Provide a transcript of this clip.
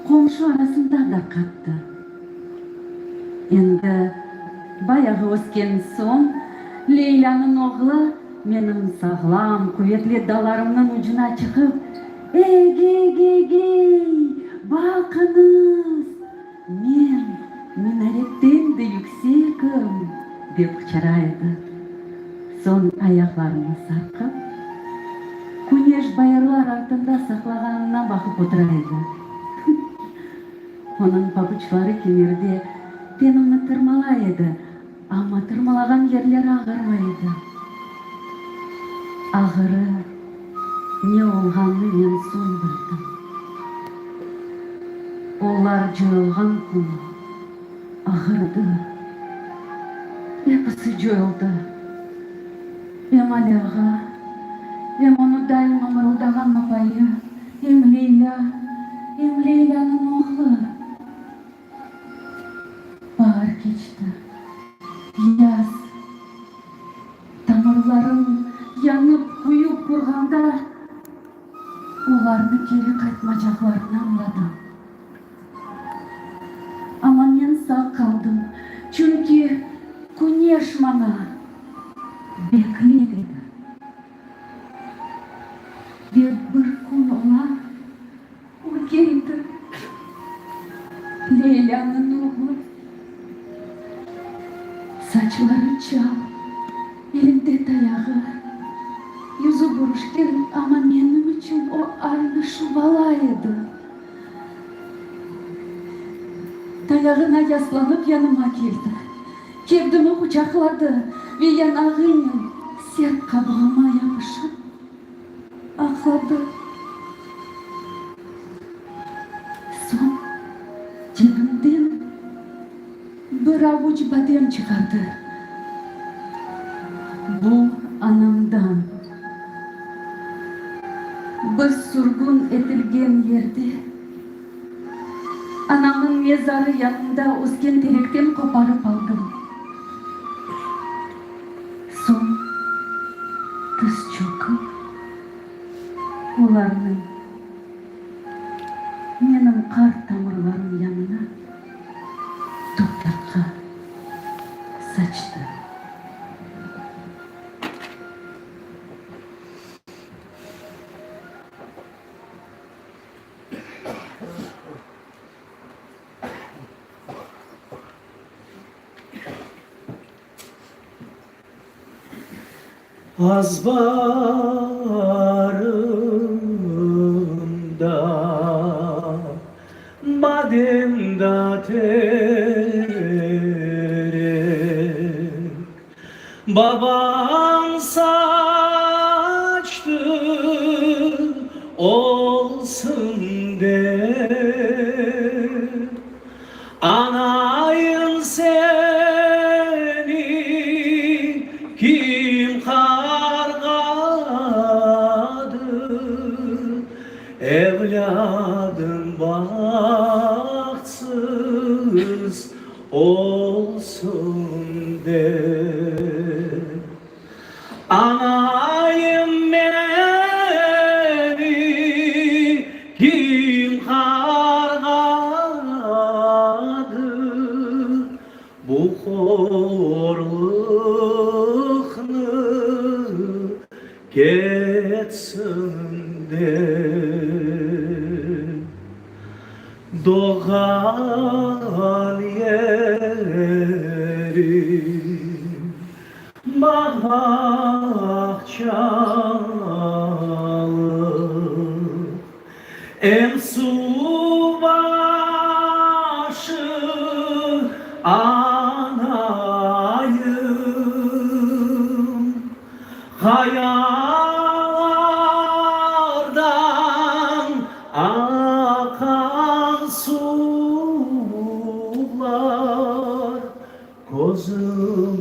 komşu arasında da kattı. Endi bayağı ösken soň Leyla'nın oğlu menin sağlam, kuvvetli dalarımın ucuna çıkıp ey, bakınız, men minaretten de yüksekim dep çıraydı. Son ayaklarını sarkıp, güneş bayırlar altında saklaganına bakıp oturaydı. Onun pabuçları kemirde tenimni tırmalaydı, ama tırmalagan yerleri ağırmaydı. Ağırı ne olganını men son bildim. Onlar jığılgan gün ağırdı, hepsi joyuldu. Hem Aliağa, hem onu daima mırıldagan apayı, hem Leyla'nın oğlu. Bahar geçti, yaz, tamirlarım yanıp kuyup kurganda, olarını geri kaytmacaklarını anladım. Ama men sağ kaldım, çünkü güneş bana bekledi. Bir gün o geldi. Leyla'nın oğlu. Saçları çal, elinde tayağı. Yüzü buruşken ama benim için o aynı şu balaydı. Tayağına yaslanıp yanıma geldi. Kevdimi kucakladı ve yanağıyla sert kabuğuma yapışıp ağladı. Son cebimden bir avuç badem çıkardı. Bu anamdan. Biz sürgün edilgen yerde anamın mezarı yanında o'sgan terekten koparıp aldım. Son tiz çöküp ularni menin kar tamirlarim yanına topraqqa saçtı. Az barımda bademda terek baban saçtı olsun de anayın seni kim evladım bahtsız olsun de anayım beni kim hargadı bu horluğunu geçsin de doğan yerim bahçalı em su başı anayım hayallardan akan sular gözüm